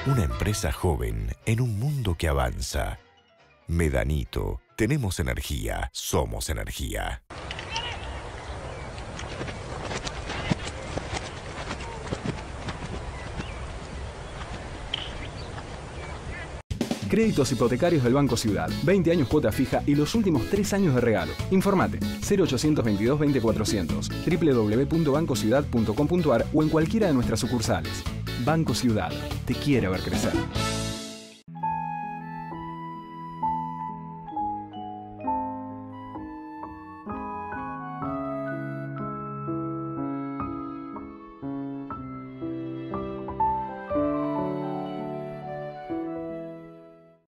Una empresa joven en un mundo que avanza. Medanito, tenemos energía, somos energía. Créditos hipotecarios del Banco Ciudad. 20 años cuota fija y los últimos 3 años de regalo. Informate 0822 20400, www.bancociudad.com.ar o en cualquiera de nuestras sucursales. Banco Ciudad. Te quiere ver crecer.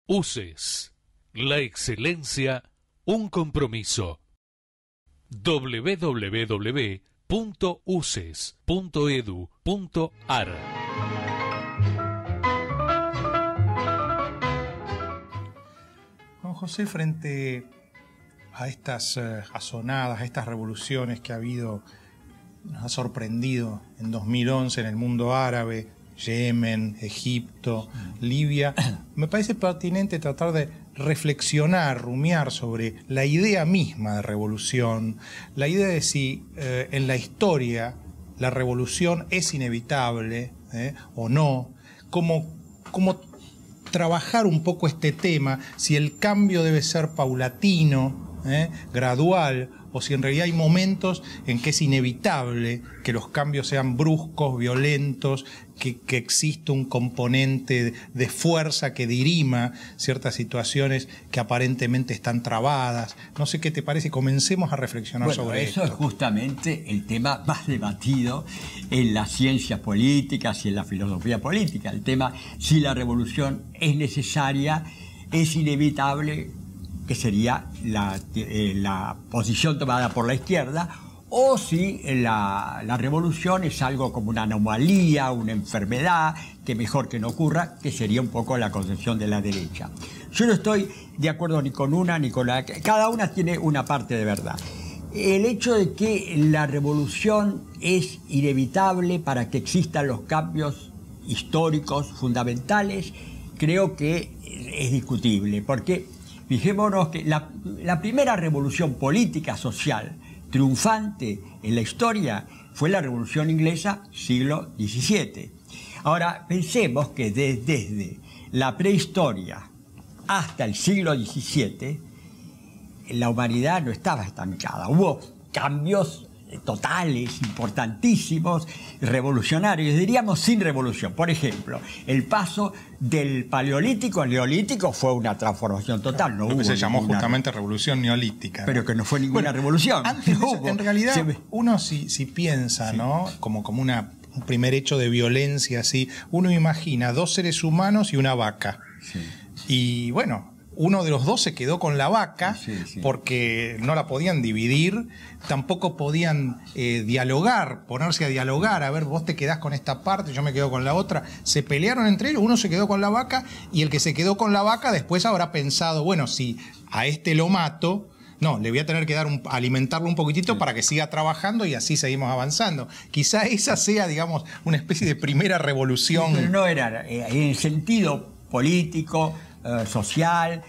UCES, la excelencia, un compromiso. www.uces.edu.ar. Juan José, frente a estas asonadas, a estas revoluciones que ha habido, nos ha sorprendido en 2011 en el mundo árabe, Yemen, Egipto, Libia, me parece pertinente tratar de reflexionar, rumiar sobre la idea misma de revolución, la idea de si en la historia la revolución es inevitable o no, cómo trabajar un poco este tema, si el cambio debe ser paulatino, gradual, o si en realidad hay momentos en que es inevitable que los cambios sean bruscos, violentos, que existe un componente de fuerza que dirima ciertas situaciones que aparentemente están trabadas. No sé qué te parece, comencemos a reflexionar sobre esto. Eso es justamente el tema más debatido en las ciencias políticas y en la filosofía política. El tema si la revolución es necesaria, es inevitable, que sería la posición tomada por la izquierda, o si la revolución es algo como una anomalía, una enfermedad, que mejor que no ocurra, que sería un poco la concepción de la derecha. Yo no estoy de acuerdo ni con una ni con la... Cada una tiene una parte de verdad. El hecho de que la revolución es inevitable para que existan los cambios históricos fundamentales, creo que es discutible, porque fijémonos que la primera revolución política social triunfante en la historia fue la Revolución Inglesa, siglo XVII. Ahora, pensemos que desde la prehistoria hasta el siglo XVII, la humanidad no estaba estancada. Hubo cambios totales, importantísimos, revolucionarios, diríamos sin revolución. Por ejemplo, el paso del Paleolítico al Neolítico fue una transformación total. No, lo que se llamó justamente revolución neolítica. Pero que no fue ninguna revolución. Antes de eso, en realidad, uno si piensa, sí, ¿no? Como un primer hecho de violencia, así, uno imagina dos seres humanos y una vaca. Sí. Y bueno, uno de los dos se quedó con la vaca, porque no la podían dividir, tampoco podían dialogar, ponerse a dialogar, a ver, vos te quedás con esta parte, yo me quedo con la otra. Se pelearon entre ellos, uno se quedó con la vaca y el que se quedó con la vaca después habrá pensado, bueno, si a este lo mato, no, le voy a tener que alimentarlo un poquitito para que siga trabajando y así seguimos avanzando. Quizá esa sea, digamos, una especie de primera revolución. Pero no era, en el sentido político, social,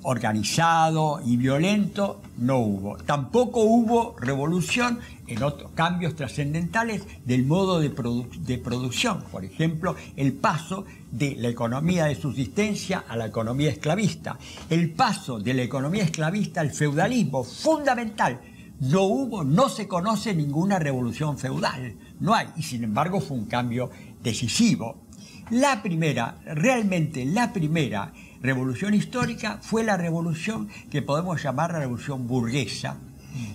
organizado y violento, no hubo. Tampoco hubo revolución en otros cambios trascendentales del modo de producción. Por ejemplo, el paso de la economía de subsistencia a la economía esclavista. El paso de la economía esclavista al feudalismo, fundamental. No se conoce ninguna revolución feudal. No hay. Y sin embargo fue un cambio decisivo. Realmente la primera revolución histórica fue la revolución que podemos llamar la revolución burguesa,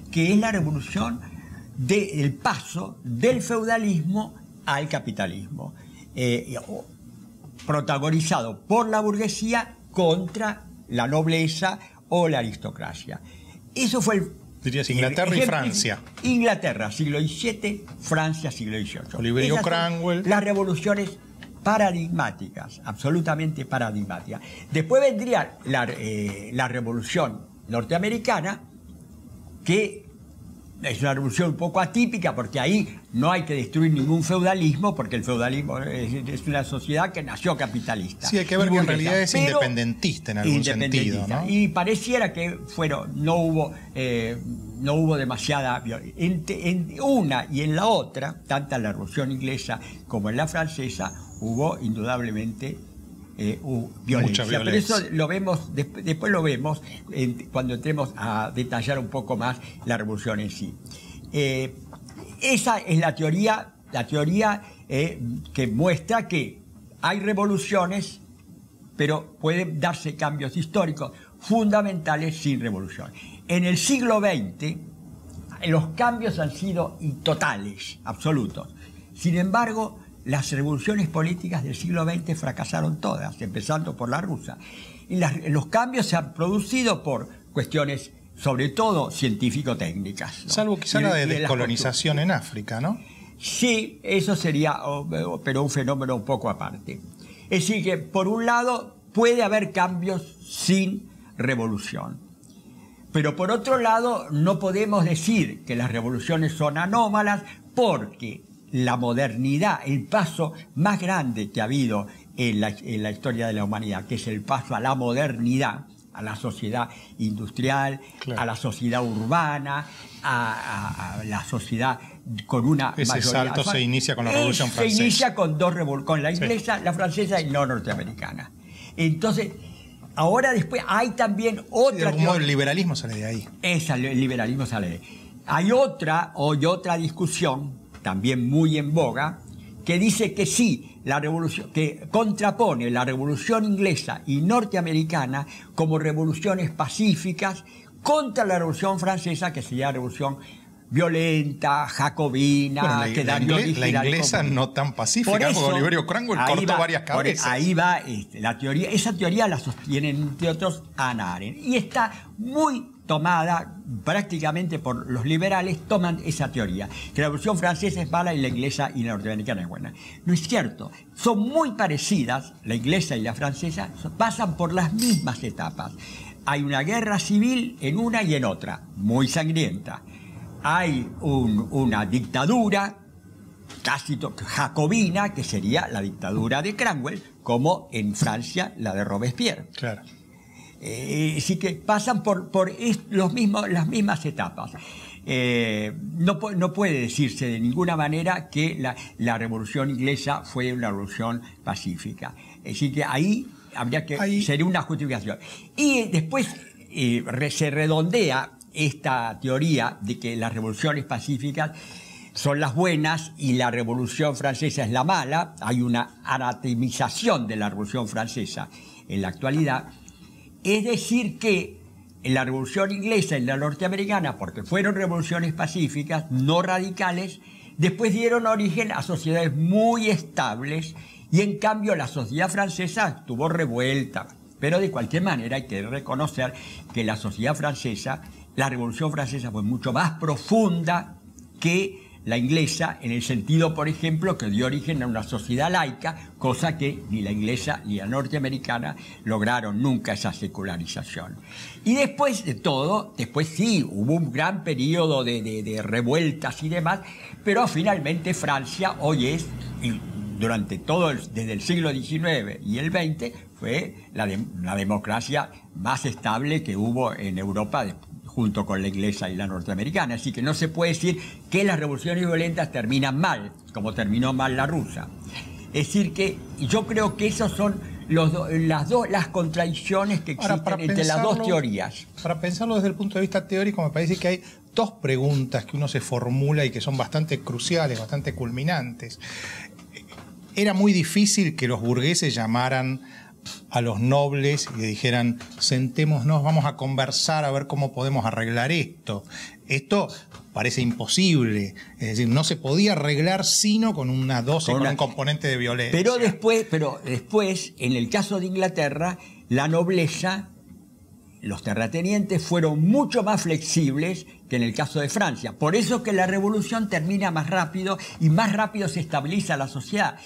que es la revolución del paso del feudalismo al capitalismo, protagonizado por la burguesía contra la nobleza o la aristocracia. Eso fue dirías Inglaterra y Francia. Inglaterra, siglo XVII, Francia, siglo XVIII. Oliverio Cromwell. Las revoluciones paradigmáticas, absolutamente paradigmáticas. Después vendría la revolución norteamericana, que es una revolución un poco atípica porque ahí no hay que destruir ningún feudalismo porque el feudalismo es una sociedad que nació capitalista. Sí, hay que ver que en realidad es independentista en algún sentido, ¿no? Y pareciera que no hubo demasiada violencia. En una y en la otra, tanto en la revolución inglesa como en la francesa, hubo indudablemente violencia. Pero eso lo vemos, después lo vemos cuando entremos a detallar un poco más la revolución en sí. Esa es la teoría que muestra que hay revoluciones, pero pueden darse cambios históricos fundamentales sin revolución. En el siglo XX, los cambios han sido totales, absolutos. Sin embargo, las revoluciones políticas del siglo XX fracasaron todas, empezando por la rusa. Y los cambios se han producido por cuestiones, sobre todo científico-técnicas, ¿no? Salvo quizá la de descolonización en África, ¿no? Sí, eso sería, pero un fenómeno un poco aparte. Es decir, que por un lado puede haber cambios sin revolución. Pero por otro lado, no podemos decir que las revoluciones son anómalas porque la modernidad, el paso más grande que ha habido en la historia de la humanidad, que es el paso a la modernidad, a la sociedad industrial, claro, a la sociedad urbana, a la sociedad con una ese mayoría. Salto se inicia con la Revolución Francesa. Se inicia con con la inglesa, sí, la francesa y la norteamericana. Entonces, ahora después hay también otra... De algún modo el liberalismo sale de ahí. El liberalismo sale de ahí. Hay otra discusión, también muy en boga, que dice que sí, la revolución, que contrapone la revolución inglesa y norteamericana como revoluciones pacíficas contra la revolución francesa, que sería la revolución violenta, jacobina, bueno, que la inglesa no tan pacífica, porque Oliverio Cromwell cortó varias cabezas. Ahí va la teoría. Esa teoría la sostienen, entre otros, Hannah Arendt. Y está muy tomada prácticamente por los liberales, toman esa teoría, que la revolución francesa es mala y la inglesa y la norteamericana es buena. No es cierto, son muy parecidas, la inglesa y la francesa pasan por las mismas etapas. Hay una guerra civil en una y en otra, muy sangrienta. Hay una dictadura casi jacobina, que sería la dictadura de Cromwell, como en Francia la de Robespierre. Claro. Así que pasan por las mismas etapas. No puede decirse de ninguna manera que la revolución inglesa fue una revolución pacífica. Así que ahí habría que sería una justificación. Y después se redondea esta teoría de que las revoluciones pacíficas son las buenas y la Revolución Francesa es la mala. Hay una anatemización de la Revolución Francesa en la actualidad. Es decir que en la Revolución Inglesa y la norteamericana, porque fueron revoluciones pacíficas, no radicales, después dieron origen a sociedades muy estables y en cambio la sociedad francesa estuvo revuelta. Pero de cualquier manera hay que reconocer que la sociedad francesa, la Revolución Francesa fue mucho más profunda que la inglesa, en el sentido, por ejemplo, que dio origen a una sociedad laica, cosa que ni la inglesa ni la norteamericana lograron nunca esa secularización. Y después de todo, después sí, hubo un gran periodo de revueltas y demás, pero finalmente Francia hoy es, y durante desde el siglo XIX y el XX, fue la democracia más estable que hubo en Europa junto con la inglesa y la norteamericana. Así que no se puede decir que las revoluciones violentas terminan mal, como terminó mal la rusa. Es decir que yo creo que esas son las contradicciones que existen entre las dos teorías. Para pensarlo desde el punto de vista teórico, me parece que hay dos preguntas que uno se formula y que son bastante cruciales, bastante culminantes. Era muy difícil que los burgueses llamaran a los nobles y le dijeran: sentémonos, vamos a conversar a ver cómo podemos arreglar esto. Esto parece imposible, es decir, no se podía arreglar sino con una dosis, con un componente de violencia. Pero después, en el caso de Inglaterra, la nobleza, los terratenientes fueron mucho más flexibles que en el caso de Francia. Por eso que la revolución termina más rápido y más rápido se estabiliza la sociedad.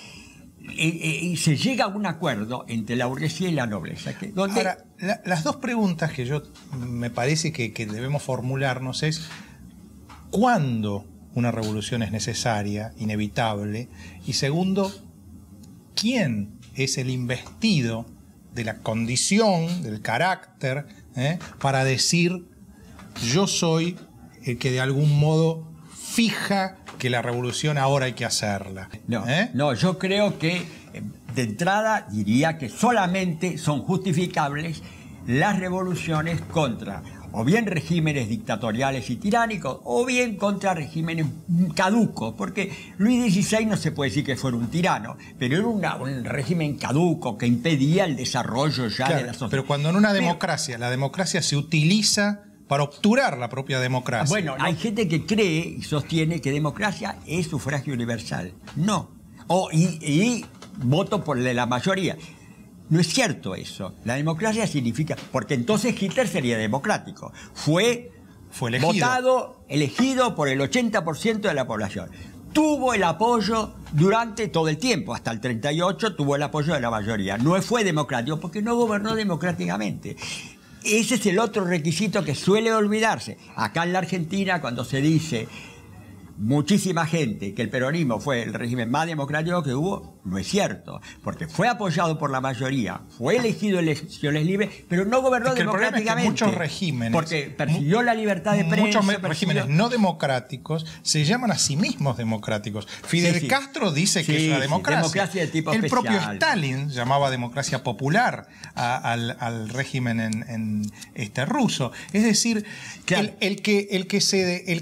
Y se llega a un acuerdo entre la burguesía y la nobleza. Ahora, las dos preguntas que me parece que debemos formularnos es: ¿cuándo una revolución es necesaria, inevitable? Y segundo, ¿quién es el investido de la condición, del carácter, para decir yo soy el que de algún modo fija que la revolución ahora hay que hacerla? No, yo creo que de entrada diría que solamente son justificables las revoluciones contra o bien regímenes dictatoriales y tiránicos, o bien contra regímenes caducos, porque Luis XVI no se puede decir que fuera un tirano, pero era un régimen caduco que impedía el desarrollo ya de la sociedad. Pero cuando en una democracia, la democracia se utiliza para obturar la propia democracia. Bueno, hay gente que cree y sostiene que democracia es sufragio universal. No. Y voto por la mayoría. No es cierto eso. La democracia significa... Porque entonces Hitler sería democrático. Fue elegido por el 80% de la población. Tuvo el apoyo durante todo el tiempo. Hasta el 38 tuvo el apoyo de la mayoría. No fue democrático porque no gobernó democráticamente. Ese es el otro requisito que suele olvidarse. Acá en la Argentina, cuando se dice muchísima gente que el peronismo fue el régimen más democrático que hubo, no es cierto, porque fue apoyado por la mayoría, fue elegido en elecciones libres, pero no gobernó democráticamente. El problema es que muchos regímenes, porque persiguió la libertad de prensa, muchos regímenes no democráticos se llaman a sí mismos democráticos. Fidel Castro dice que es una democracia. De tipo el especial. Propio Stalin llamaba democracia popular al régimen ruso. Es decir, claro, el que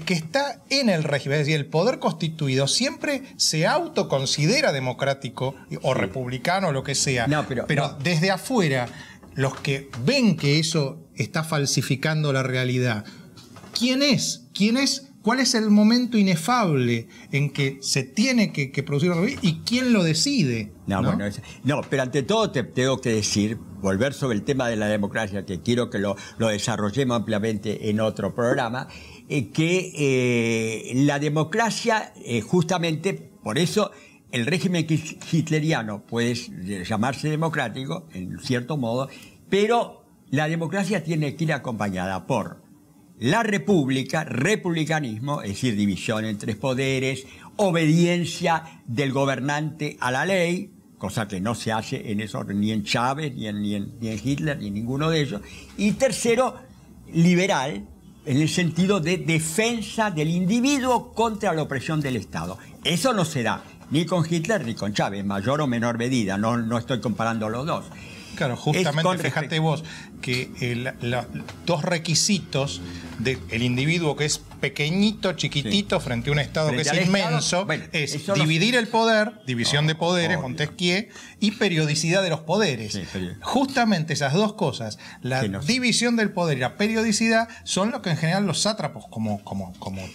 está en el régimen, es decir, el poder constituido siempre se autoconsidera democrático o republicano o lo que sea. Pero desde afuera, los que ven que eso está falsificando la realidad, ¿quién es? ¿Cuál es el momento inefable en que se tiene que producir la revolución y quién lo decide? Pero ante todo te tengo que decir, volver sobre el tema de la democracia, que quiero que lo desarrollemos ampliamente en otro programa, que la democracia, justamente por eso el régimen hitleriano puede llamarse democrático, en cierto modo, pero la democracia tiene que ir acompañada por la república, republicanismo, es decir, división en tres poderes, obediencia del gobernante a la ley, cosa que no se hace en eso ni en Chávez, ni en Hitler, ni en ninguno de ellos, y tercero, liberal, en el sentido de defensa del individuo contra la opresión del Estado. Eso no se da ni con Hitler ni con Chávez, en mayor o menor medida, no estoy comparando los dos. Claro, justamente fíjate vos que los dos requisitos del individuo que es pequeñito, chiquitito, frente a un Estado que es inmenso, es dividir el poder, división de poderes, Montesquieu, y periodicidad de los poderes. Justamente esas dos cosas, la división del poder y la periodicidad, son lo que en general los sátrapos, como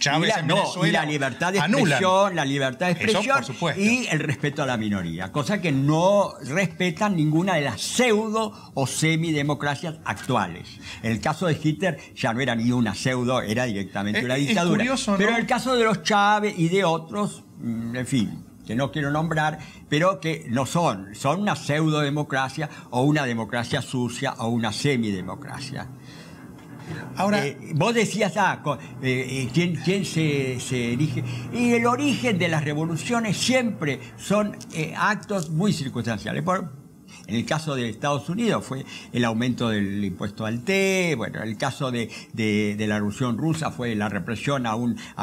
Chávez en Venezuela, y la libertad de expresión, y el respeto a la minoría, cosa que no respetan ninguna de las pseudo o semidemocracias actuales. En el caso de Hitler ya no era ni una pseudo, era directamente una dictadura. Curioso, ¿no? Pero en el caso de los Chávez y de otros, en fin, que no quiero nombrar, pero que no son una pseudo-democracia o una democracia sucia o una semidemocracia. Ahora, vos decías, ¿quién se erige? Y el origen de las revoluciones siempre son actos muy circunstanciales. En el caso de Estados Unidos fue el aumento del impuesto al té, en el caso de la Revolución Rusa fue la represión a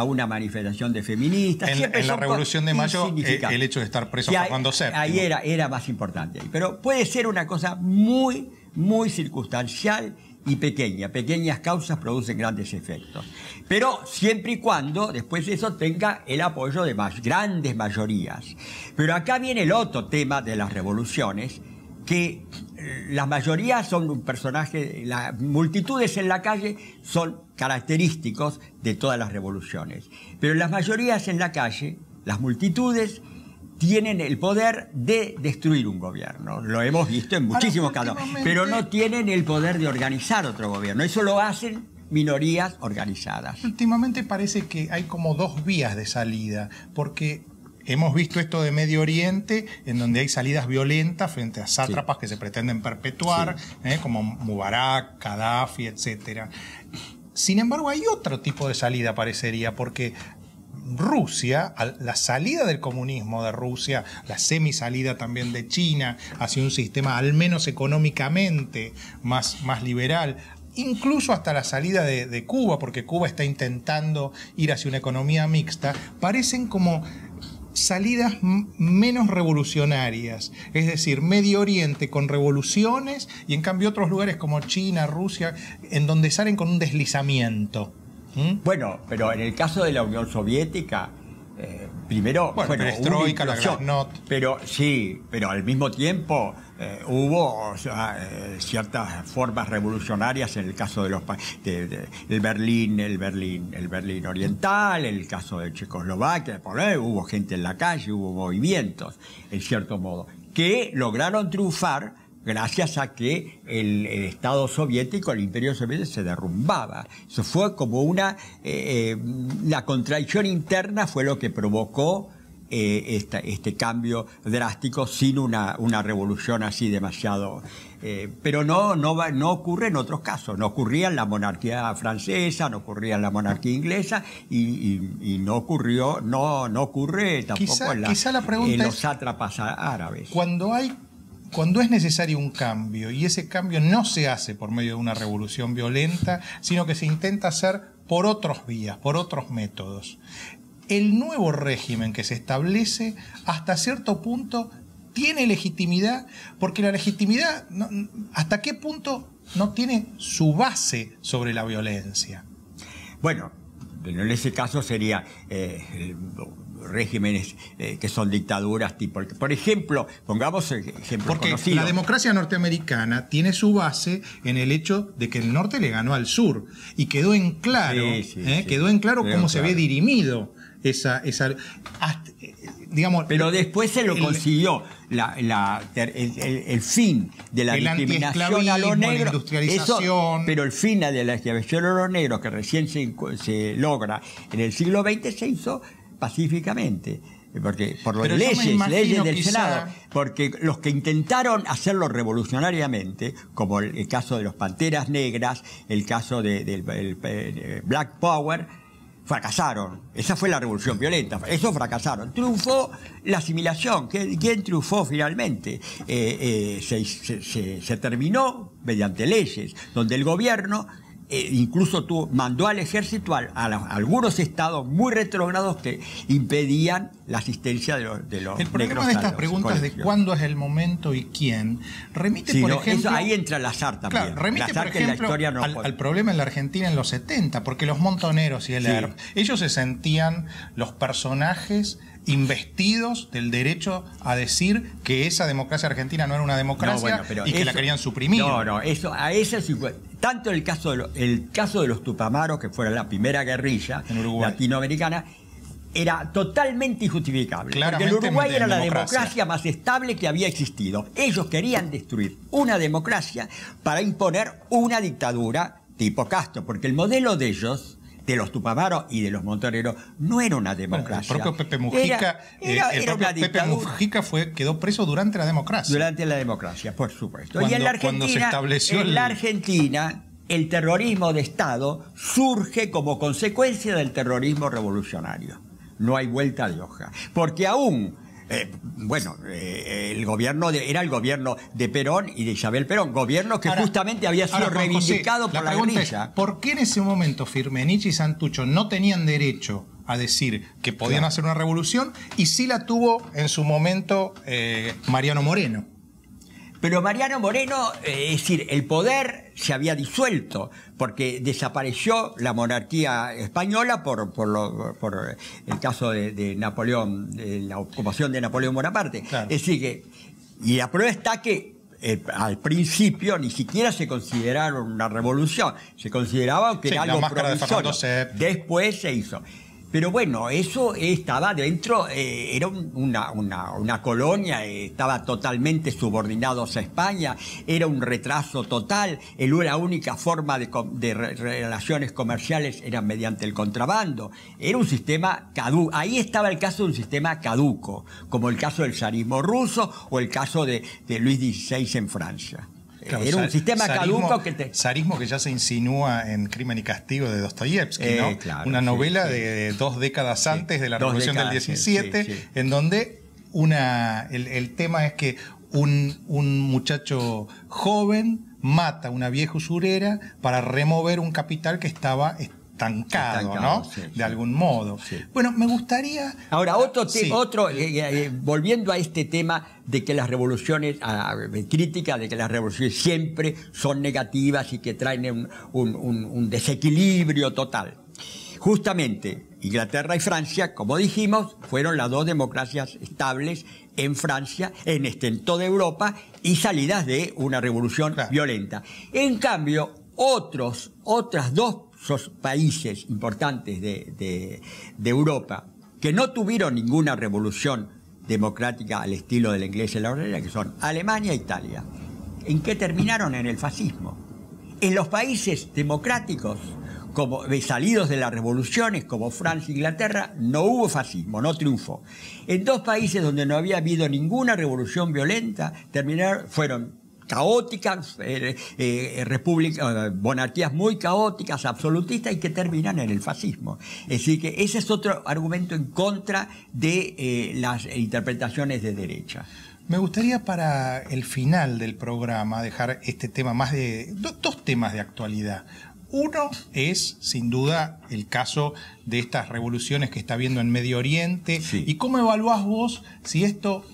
una manifestación de feministas. En la Revolución de Mayo, el hecho de estar preso Fernando VII. Ahí era más importante. Pero puede ser una cosa muy, muy circunstancial y pequeña. Pequeñas causas producen grandes efectos. Pero siempre y cuando, después de eso, tenga el apoyo de grandes mayorías. Pero acá viene el otro tema de las revoluciones, que las mayorías son un personaje, las multitudes en la calle son característicos de todas las revoluciones. Pero las mayorías en la calle, las multitudes, tienen el poder de destruir un gobierno. Lo hemos visto en muchísimos casos. Pero no tienen el poder de organizar otro gobierno. Eso lo hacen minorías organizadas. Últimamente parece que hay como dos vías de salida, porque hemos visto esto de Medio Oriente, en donde hay salidas violentas frente a sátrapas que se pretenden perpetuar, como Mubarak, Gaddafi, etc. Sin embargo, hay otro tipo de salida, parecería, porque Rusia, la salida del comunismo de Rusia, la semisalida también de China hacia un sistema al menos económicamente más liberal, incluso hasta la salida de Cuba, porque Cuba está intentando ir hacia una economía mixta, parecen como salidas menos revolucionarias, es decir, Medio Oriente con revoluciones y en cambio otros lugares como China, Rusia, en donde salen con un deslizamiento. Bueno, pero en el caso de la Unión Soviética, primero, perestroika, la glasnost. Pero sí, pero al mismo tiempo hubo ciertas formas revolucionarias en el caso de el Berlín Oriental, el caso de Checoslovaquia, hubo gente en la calle, hubo movimientos, en cierto modo, que lograron triunfar gracias a que el Estado soviético, el Imperio soviético, se derrumbaba. Eso fue como la contradicción interna fue lo que provocó este cambio drástico sin una revolución así demasiado. Pero no ocurre en otros casos. No ocurría en la monarquía francesa, no ocurría en la monarquía inglesa y no ocurre tampoco en los sátrapas árabes. Cuando es necesario un cambio, y ese cambio no se hace por medio de una revolución violenta, sino que se intenta hacer por otros vías, por otros métodos. El nuevo régimen que se establece, hasta cierto punto, tiene legitimidad, porque la legitimidad, ¿hasta qué punto no tiene su base sobre la violencia? Bueno, en ese caso sería regímenes que son dictaduras tipo, por ejemplo, pongamos ejemplos porque conocidos. La democracia norteamericana tiene su base en el hecho de que el norte le ganó al sur y quedó en claro, quedó en claro cómo se ve dirimido digamos, pero después se lo consiguió el fin de la discriminación a los negros, la industrialización. Pero el fin de la discriminación a los negros, que recién se logra en el siglo XX, se hizo pacíficamente, porque por las leyes del Senado, porque los que intentaron hacerlo revolucionariamente, como el caso de los Panteras Negras, el caso del Black Power, fracasaron. Esa fue la revolución violenta. Eso fracasaron. Triunfó la asimilación. ¿Quién triunfó finalmente? Se terminó mediante leyes, donde el gobierno incluso mandó al ejército a algunos estados muy retrógrados que impedían la asistencia de los negros. El problema de estas preguntas de cuándo es el momento y quién remite, por ejemplo... ahí entra Lazar también. Claro, remite, por ejemplo, al problema en la Argentina en los 70, porque los Montoneros y el ERP, ellos se sentían los personajes investidos del derecho a decir que esa democracia argentina no era una democracia y que la querían suprimir. Tanto el caso de los Tupamaros, que fuera la primera guerrilla latinoamericana, era totalmente injustificable. Claramente, porque el Uruguay era la democracia más estable que había existido. Ellos querían destruir una democracia para imponer una dictadura tipo Castro, porque el modelo de ellos, de los Tupamaros y de los Montoneros, no era una democracia. El propio Pepe Mujica, Pepe Mujica quedó preso durante la democracia. Durante la democracia, por supuesto. Y en la Argentina, el terrorismo de Estado surge como consecuencia del terrorismo revolucionario. No hay vuelta de hoja. Porque aún... el gobierno era el gobierno de Perón y de Isabel Perón, gobierno que justamente había sido reivindicado por la guerrilla. ¿Por qué en ese momento Firmenich y Santucho no tenían derecho a decir que podían hacer una revolución y sí la tuvo en su momento Mariano Moreno? Pero Mariano Moreno, es decir, el poder se había disuelto porque desapareció la monarquía española por el caso de Napoleón, de la ocupación de Napoleón Bonaparte. Claro. Es decir que, y la prueba está que al principio ni siquiera se consideraron una revolución, se consideraba que era algo provisorio. Después se hizo. Pero bueno, eso estaba dentro, era una colonia, estaba totalmente subordinados a España, era un retraso total, la única forma de relaciones comerciales era mediante el contrabando, era un sistema caduco. Ahí estaba el caso de un sistema caduco, como el caso del zarismo ruso o el caso de Luis XVI en Francia. Claro, era un sistema caduco que zarismo que ya se insinúa en Crimen y Castigo de Dostoyevsky, ¿no? Claro, una novela de 2 décadas antes de la Revolución del 17, en donde el tema es que un muchacho joven mata a una vieja usurera para remover un capital que estaba estancado, ¿no? De algún modo. Sí. Bueno, me gustaría... Ahora, volviendo a este tema de que las revoluciones, crítica de que las revoluciones siempre son negativas y que traen un desequilibrio total. Justamente, Inglaterra y Francia, como dijimos, fueron las 2 democracias estables en Francia, en toda Europa, y salidas de una revolución violenta. En cambio, otras 2 países importantes de Europa que no tuvieron ninguna revolución democrática al estilo de la inglesa y la obrera, que son Alemania e Italia. ¿En qué terminaron? En el fascismo. En los países democráticos, como salidos de las revoluciones, como Francia e Inglaterra, no hubo fascismo, no triunfó. En 2 países donde no había habido ninguna revolución violenta, fueron caóticas, monarquías muy caóticas, absolutistas, y que terminan en el fascismo. Es decir, que ese es otro argumento en contra de las interpretaciones de derecha. Me gustaría para el final del programa dejar este tema más de 2 temas de actualidad. Uno es, sin duda, el caso de estas revoluciones que está habiendo en Medio Oriente. Sí. ¿Y cómo evaluás vos si esto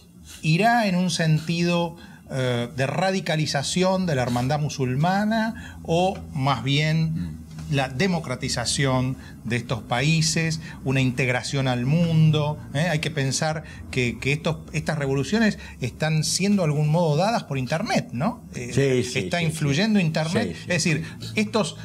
irá en un sentido de radicalización de la hermandad musulmana o más bien la democratización de estos países, una integración al mundo? Hay que pensar que estas revoluciones están siendo de algún modo dadas por Internet, ¿no? Está influyendo Internet. Es decir, estos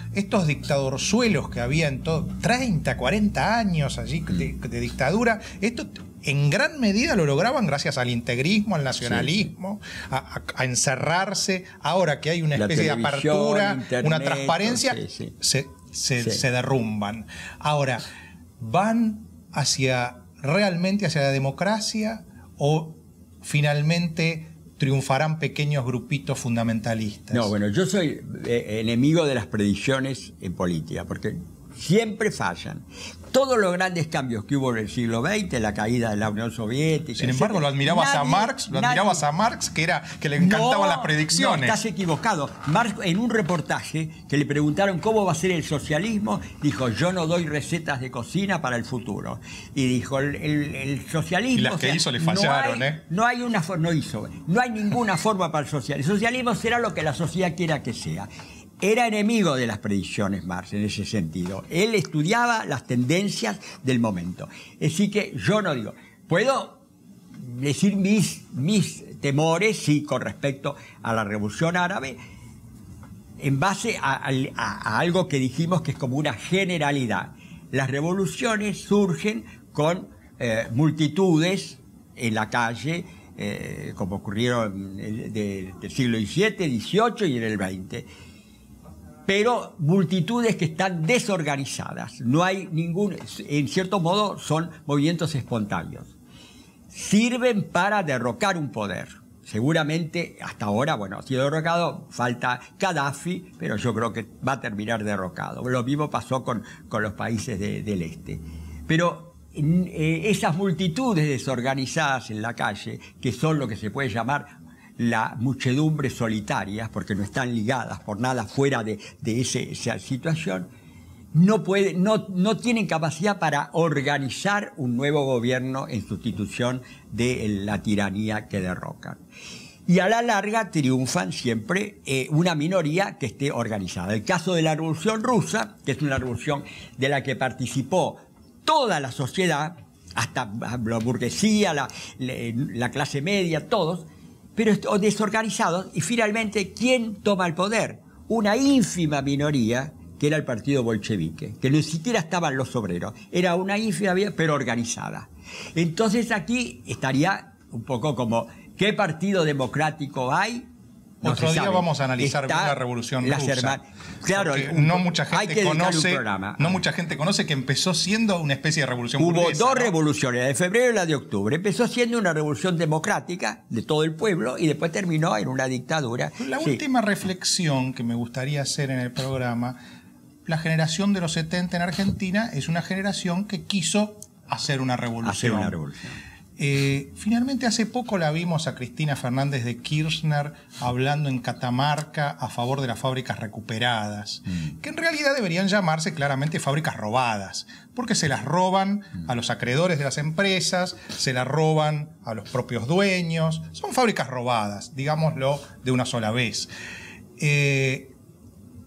dictadorzuelos que había en todo 30, 40 años allí de dictadura, esto en gran medida lo lograban gracias al integrismo, al nacionalismo, a encerrarse. Ahora que hay una especie de apertura, Internet, una transparencia, se derrumban. Ahora, ¿van realmente hacia la democracia o finalmente triunfarán pequeños grupitos fundamentalistas? No, bueno, yo soy enemigo de las predicciones en política, porque siempre fallan. Todos los grandes cambios que hubo en el siglo XX, la caída de la Unión Soviética... Sin embargo, lo admirabas a Marx, que le encantaban las predicciones. No, estás equivocado. Marx, en un reportaje que le preguntaron cómo va a ser el socialismo, dijo: yo no doy recetas de cocina para el futuro. Y dijo, el socialismo... Y las que hizo le fallaron, no hay ninguna forma para el socialismo. El socialismo será lo que la sociedad quiera que sea. Era enemigo de las predicciones Marx en ese sentido. Él estudiaba las tendencias del momento. Así que yo no digo, puedo decir mis temores, sí, con respecto a la Revolución Árabe, en base a algo que dijimos que es como una generalidad. Las revoluciones surgen con multitudes en la calle, como ocurrieron del siglo XVII, XVIII y en el XX. Pero multitudes que están desorganizadas. No hay en cierto modo son movimientos espontáneos. Sirven para derrocar un poder. Seguramente hasta ahora, ha sido derrocado, falta Gaddafi, pero yo creo que va a terminar derrocado. Lo mismo pasó con los países del este. Pero esas multitudes desorganizadas en la calle, que son lo que se puede llamar la muchedumbre solitarias, porque no están ligadas por nada fuera de esa situación, no tienen capacidad para organizar un nuevo gobierno en sustitución de la tiranía que derrocan. Y a la larga triunfan siempre una minoría que esté organizada. El caso de la Revolución Rusa, que es una revolución de la que participó toda la sociedad, hasta la burguesía, la clase media, todos, pero desorganizados, y finalmente, ¿quién toma el poder? Una ínfima minoría, que era el partido bolchevique, que ni siquiera estaban los obreros, era una ínfima, pero organizada. Entonces aquí estaría un poco como, ¿qué partido democrático hay No Otro se día sabe. vamos a analizar bien la Revolución Rusa. Claro, no mucha hay gente que dedicar un conoce, programa. no mucha gente conoce que empezó siendo una especie de revolución Hubo burguesa, dos ¿no? revoluciones, la de febrero y la de octubre. Empezó siendo una revolución democrática de todo el pueblo y después terminó en una dictadura. La Sí. última reflexión que me gustaría hacer en el programa, la generación de los 70 en Argentina es una generación que quiso hacer una revolución. Hacer una revolución. Finalmente hace poco la vimos a Cristina Fernández de Kirchner hablando en Catamarca a favor de las fábricas recuperadas, que en realidad deberían llamarse claramente fábricas robadas, porque se las roban a los acreedores de las empresas, se las roban a los propios dueños, son fábricas robadas, digámoslo de una sola vez.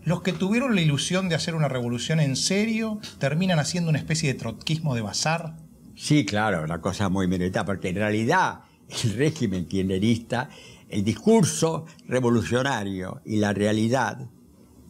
Los que tuvieron la ilusión de hacer una revolución en serio terminan haciendo una especie de trotskismo de bazar. Sí, claro, una cosa muy militar, porque en realidad el régimen kirchnerista, el discurso revolucionario y la realidad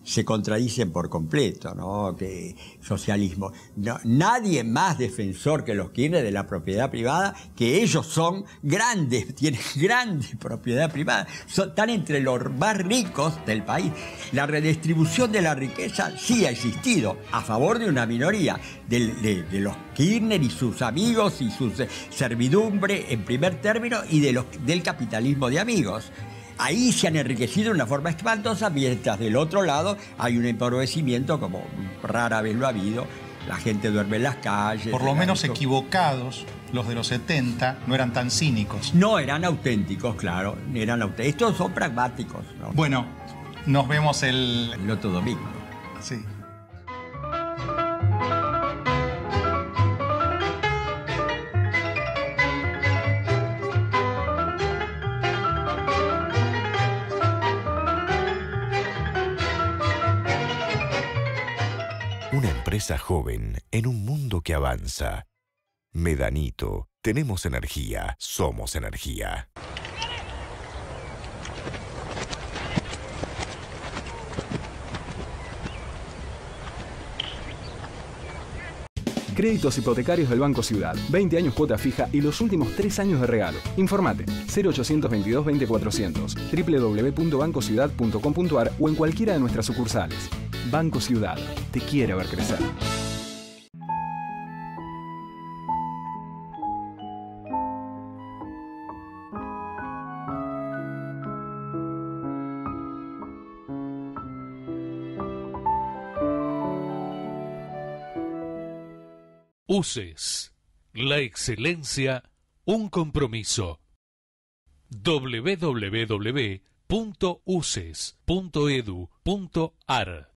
se contradicen por completo, ¿no? Que socialismo. No, nadie más defensor que los Kirchner de la propiedad privada, que ellos son grandes, tienen grande propiedad privada, están entre los más ricos del país. La redistribución de la riqueza sí ha existido a favor de una minoría, de los Kirchner y sus amigos y su servidumbre en primer término y del capitalismo de amigos. Ahí se han enriquecido de una forma espantosa, mientras del otro lado hay un empobrecimiento como rara vez lo ha habido. La gente duerme en las calles. Por lo menos equivocados, los de los 70 no eran tan cínicos. No, eran auténticos, claro. Estos son pragmáticos, ¿no? Bueno, nos vemos el otro domingo. Sí. Una empresa joven en un mundo que avanza. Medanito, tenemos energía, somos energía. Créditos hipotecarios del Banco Ciudad. 20 años cuota fija y los últimos 3 años de regalo. Informate 0822 20 400, www.bancociudad.com.ar o en cualquiera de nuestras sucursales. Banco Ciudad. Te quiere ver crecer. UCES, la excelencia, un compromiso. www.uces.edu.ar